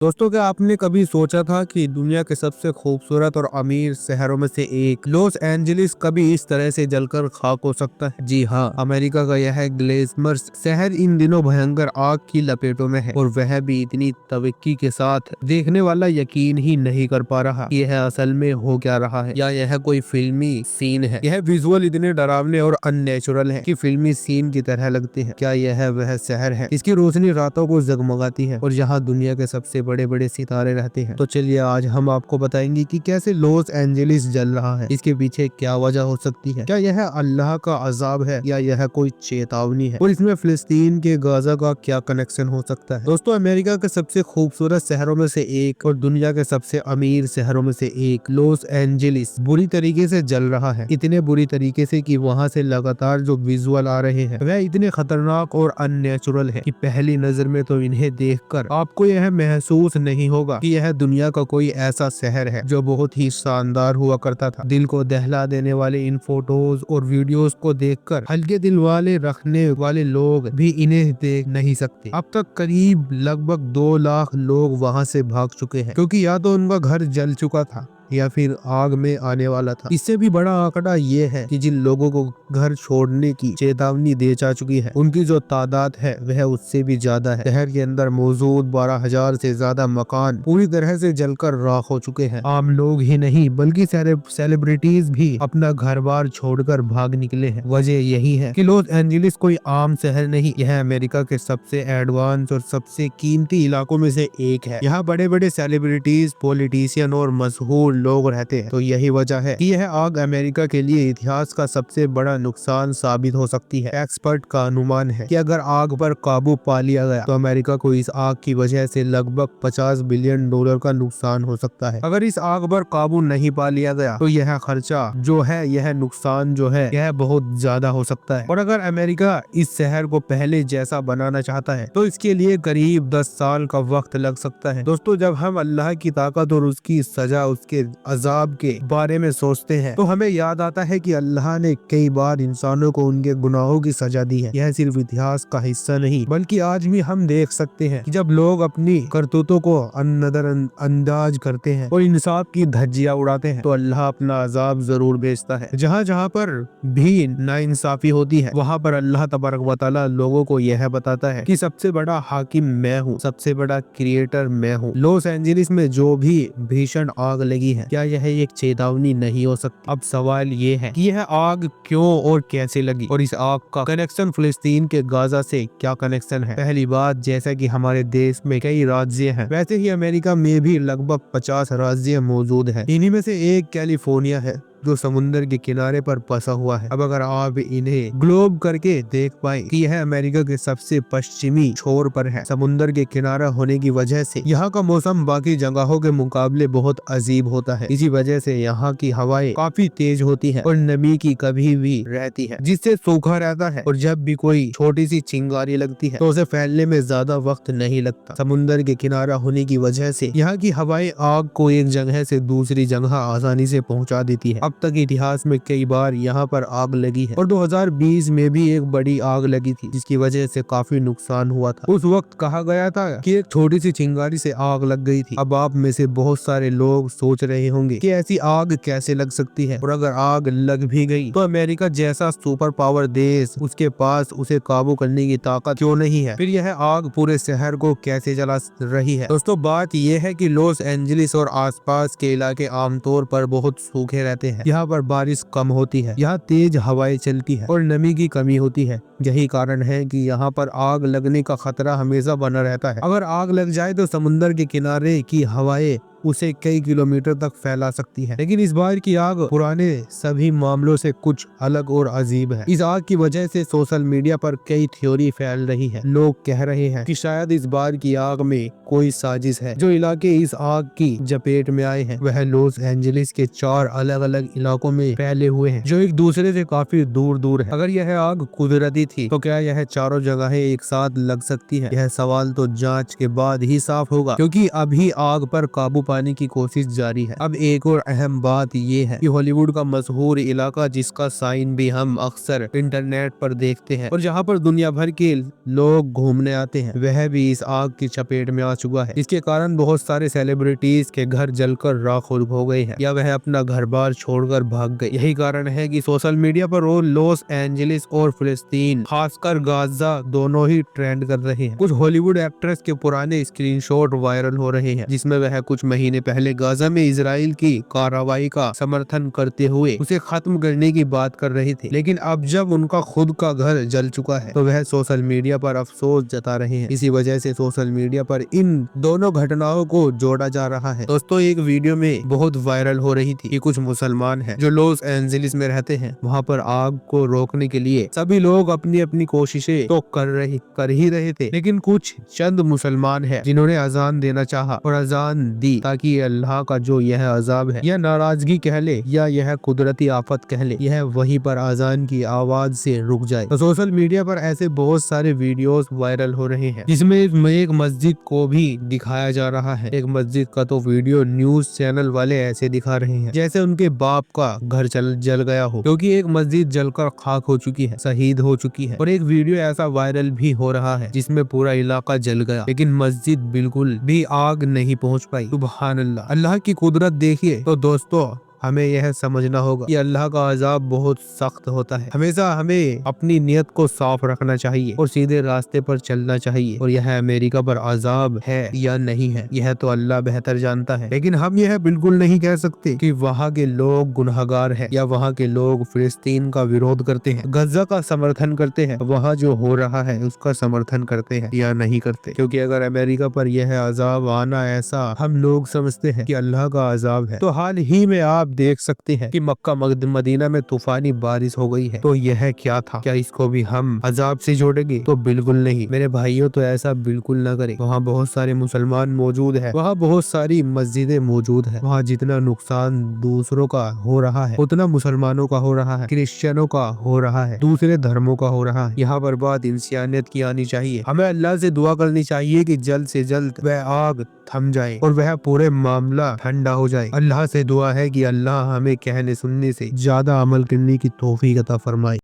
दोस्तों, क्या आपने कभी सोचा था कि दुनिया के सबसे खूबसूरत और अमीर शहरों में से एक लॉस एंजलिस कभी इस तरह से जलकर खाक हो सकता है? जी हाँ, अमेरिका का यह ग्लेमरस शहर इन दिनों भयंकर आग की लपेटों में है और वह भी इतनी तवक्की के साथ। देखने वाला यकीन ही नहीं कर पा रहा कि यह असल में हो क्या रहा है या यह कोई फिल्मी सीन है। यह विजुअल इतने डरावने और अननेचुरल है कि फिल्मी सीन की तरह लगते हैं। क्या यह वह शहर है इसकी रोशनी रातों को जगमगाती है और यहाँ दुनिया के सबसे बड़े बड़े सितारे रहते हैं? तो चलिए आज हम आपको बताएंगे कि कैसे लॉस एंजलिस जल रहा है, इसके पीछे क्या वजह हो सकती है, क्या यह अल्लाह का अजाब है या यह कोई चेतावनी है, और इसमें फिलिस्तीन के गाजा का क्या कनेक्शन हो सकता है। दोस्तों, अमेरिका के सबसे खूबसूरत शहरों में से एक और दुनिया के सबसे अमीर शहरों में से एक लॉस एंजलिस बुरी तरीके से जल रहा है। इतने बुरी तरीके से कि वहाँ से लगातार जो विजुअल आ रहे हैं वह इतने खतरनाक और अननेचुरल है कि पहली नजर में तो इन्हें देखकर आपको यह महसूस नहीं होगा कि यह दुनिया का कोई ऐसा शहर है जो बहुत ही शानदार हुआ करता था। दिल को दहला देने वाले इन फोटोज और वीडियोस को देखकर हल्के दिल वाले रखने वाले लोग भी इन्हें देख नहीं सकते। अब तक करीब लगभग 2 लाख लोग वहां से भाग चुके हैं क्योंकि या तो उनका घर जल चुका था या फिर आग में आने वाला था। इससे भी बड़ा आंकड़ा ये है कि जिन लोगों को घर छोड़ने की चेतावनी दे जा चुकी है उनकी जो तादाद है वह उससे भी ज्यादा है। शहर के अंदर मौजूद 12,000 से ज्यादा मकान पूरी तरह से जलकर राख हो चुके हैं। आम लोग ही नहीं बल्कि सेलिब्रिटीज भी अपना घर बार छोड़कर भाग निकले हैं। वजह यही है कि लॉस एंजलिस कोई आम शहर नहीं, यह अमेरिका के सबसे एडवांस और सबसे कीमती इलाकों में से एक है। यहाँ बड़े बड़े सेलिब्रिटीज, पॉलिटिशियन और मशहूर लोग रहते हैं। तो यही वजह है कि यह आग अमेरिका के लिए इतिहास का सबसे बड़ा नुकसान साबित हो सकती है। एक्सपर्ट का अनुमान है कि अगर आग पर काबू पा लिया गया तो अमेरिका को इस आग की वजह से लगभग $50 बिलियन का नुकसान हो सकता है। अगर इस आग पर काबू नहीं पा लिया गया तो यह खर्चा जो है, यह नुकसान जो है, यह बहुत ज्यादा हो सकता है। और अगर अमेरिका इस शहर को पहले जैसा बनाना चाहता है तो इसके लिए करीब 10 साल का वक्त लग सकता है। दोस्तों, जब हम अल्लाह की ताकत और उसकी सजा, उसके अजाब के बारे में सोचते हैं तो हमें याद आता है कि अल्लाह ने कई बार इंसानों को उनके गुनाहों की सजा दी है। यह सिर्फ इतिहास का हिस्सा नहीं बल्कि आज भी हम देख सकते हैं कि जब लोग अपनी करतूतों को नजरअंदाज करते हैं और इंसाफ की धज्जियां उड़ाते हैं तो अल्लाह अपना अजाब जरूर भेजता है। जहाँ जहाँ पर भी नाइंसाफी होती है वहाँ पर अल्लाह तबारक व तआला लोगों को यह बताता है कि सबसे बड़ा हाकिम मैं हूँ, सबसे बड़ा क्रिएटर मैं हूँ। लॉस एंजलिस में जो भी भीषण आग लगी है, क्या यह एक चेतावनी नहीं हो सकती? अब सवाल ये है कि यह आग क्यों और कैसे लगी और इस आग का कनेक्शन फिलिस्तीन के गाजा से क्या कनेक्शन है? पहली बात, जैसा कि हमारे देश में कई राज्य हैं, वैसे ही अमेरिका में भी लगभग 50 राज्य मौजूद हैं। इन्हीं में से एक कैलिफोर्निया है जो समुद्र के किनारे पर बसा हुआ है। अब अगर आप इन्हें ग्लोब करके देख पाए कि यह अमेरिका के सबसे पश्चिमी छोर पर है। समुद्र के किनारा होने की वजह से यहाँ का मौसम बाकी जगहों के मुकाबले बहुत अजीब होता है। इसी वजह से यहाँ की हवाएं काफी तेज होती है और नमी की कभी भी रहती है, जिससे सूखा रहता है और जब भी कोई छोटी सी चिंगारी लगती है तो उसे फैलने में ज्यादा वक्त नहीं लगता। समुद्र के किनारा होने की वजह से यहाँ की हवाएं आग को एक जगह से दूसरी जगह आसानी से पहुँचा देती है। अब तक इतिहास में कई बार यहाँ पर आग लगी है और 2020 में भी एक बड़ी आग लगी थी जिसकी वजह से काफी नुकसान हुआ था। उस वक्त कहा गया था कि एक छोटी सी चिंगारी से आग लग गई थी। अब आप में से बहुत सारे लोग सोच रहे होंगे कि ऐसी आग कैसे लग सकती है, और अगर आग लग भी गई तो अमेरिका जैसा सुपर पावर देश, उसके पास उसे काबू करने की ताकत क्यों नहीं है? फिर यह आग पूरे शहर को कैसे जला रही है? दोस्तों, बात यह है कि लॉस एंजलिस और आसपास के इलाके आमतौर पर बहुत सूखे रहते हैं। यहाँ पर बारिश कम होती है, यहाँ तेज हवाएं चलती है और नमी की कमी होती है। यही कारण है कि यहाँ पर आग लगने का खतरा हमेशा बना रहता है। अगर आग लग जाए तो समुद्र के किनारे की हवाएं उसे कई किलोमीटर तक फैला सकती है। लेकिन इस बार की आग पुराने सभी मामलों से कुछ अलग और अजीब है। इस आग की वजह से सोशल मीडिया पर कई थ्योरी फैल रही है। लोग कह रहे हैं कि शायद इस बार की आग में कोई साजिश है। जो इलाके इस आग की जपेट में आए हैं वह लॉस एंजलिस के 4 अलग अलग इलाकों में फैले हुए हैं जो एक दूसरे से काफी दूर दूर है। अगर यह आग कुदरती थी तो क्या यह चारों जगहें एक साथ लग सकती है? यह सवाल तो जांच के बाद ही साफ होगा, क्योंकि अभी आग पर काबू छुपाने की कोशिश जारी है। अब एक और अहम बात ये है कि हॉलीवुड का मशहूर इलाका, जिसका साइन भी हम अक्सर इंटरनेट पर देखते हैं और जहाँ पर दुनिया भर के लोग घूमने आते हैं, वह भी इस आग की चपेट में आ चुका है। इसके कारण बहुत सारे सेलिब्रिटीज के घर जलकर राख हो गए हैं या वह अपना घर बार छोड़कर भाग गए। यही कारण है कि सोशल मीडिया पर वो लॉस एंजलिस और फिलिस्तीन, खासकर गाजा, दोनों ही ट्रेंड कर रहे हैं। कुछ हॉलीवुड एक्ट्रेस के पुराने स्क्रीनशॉट वायरल हो रहे हैं, जिसमें वह कुछ महीने पहले गाजा में इजराइल की कार्रवाई का समर्थन करते हुए उसे खत्म करने की बात कर रही थी। लेकिन अब जब उनका खुद का घर जल चुका है तो वह सोशल मीडिया पर अफसोस जता रहे हैं। इसी वजह से सोशल मीडिया पर इन दोनों घटनाओं को जोड़ा जा रहा है। दोस्तों, एक वीडियो में बहुत वायरल हो रही थी कि कुछ मुसलमान हैं जो लॉस एंजलिस में रहते हैं। वहां पर आग को रोकने के लिए सभी लोग अपनी अपनी कोशिशें तो कर ही रहे थे, लेकिन कुछ चंद मुसलमान हैं जिन्होंने अजान देना चाहा और अजान दी, ताकि अल्लाह का जो यह अजाब है या नाराजगी कह ले या यह कुदरती आफत कह ले, यह वहीं पर अजान की आवाज से रुक जाए। तो सोशल मीडिया पर ऐसे बहुत सारे वीडियोस वायरल हो रहे हैं, जिसमें एक मस्जिद को भी दिखाया जा रहा है। एक मस्जिद का तो वीडियो न्यूज चैनल वाले ऐसे दिखा रहे हैं जैसे उनके बाप का घर जल गया हो, क्योंकि एक मस्जिद जलकर खाक हो चुकी है, शहीद हो चुकी है। और एक वीडियो ऐसा वायरल भी हो रहा है जिसमें पूरा इलाका जल गया, लेकिन मस्जिद बिल्कुल भी आग नहीं पहुंच पाई। सुभान अल्लाह, अल्लाह की कुदरत देखिए। तो दोस्तों, हमें यह समझना होगा कि अल्लाह का अजाब बहुत सख्त होता है। हमेशा हमें अपनी नियत को साफ रखना चाहिए और सीधे रास्ते पर चलना चाहिए। और यह अमेरिका पर अजाब है या नहीं है, यह तो अल्लाह बेहतर जानता है। लेकिन हम यह बिल्कुल नहीं कह सकते कि वहाँ के लोग गुनहगार हैं या वहाँ के लोग फिलिस्तीन का विरोध करते हैं, गजा का समर्थन करते हैं, वहाँ जो हो रहा है उसका समर्थन करते हैं या नहीं करते। क्योंकि अगर अमेरिका पर यह अजाब आना ऐसा हम लोग समझते हैं कि अल्लाह का अजाब है, तो हाल ही में आप देख सकते हैं कि मक्का मदीना में तूफानी बारिश हो गई है। तो यह क्या था? क्या इसको भी हम अजाब से जोड़ेंगे? तो बिल्कुल नहीं मेरे भाइयों, तो ऐसा बिल्कुल न करें। वहाँ बहुत सारे मुसलमान मौजूद है, वहाँ बहुत सारी मस्जिदें मौजूद है। वहाँ जितना नुकसान दूसरों का हो रहा है उतना मुसलमानों का हो रहा है, क्रिश्चियनों का हो रहा है, दूसरे धर्मों का हो रहा है। यहाँ पर बात इंसानियत की आनी चाहिए। हमें अल्लाह से दुआ करनी चाहिए कि जल्द से जल्द वह आग थम जाए और वह पूरे मामला ठंडा हो जाए। अल्लाह से दुआ है कि अल्लाह हमें कहने सुनने से ज्यादा अमल करने की तौफीक अता फरमाए।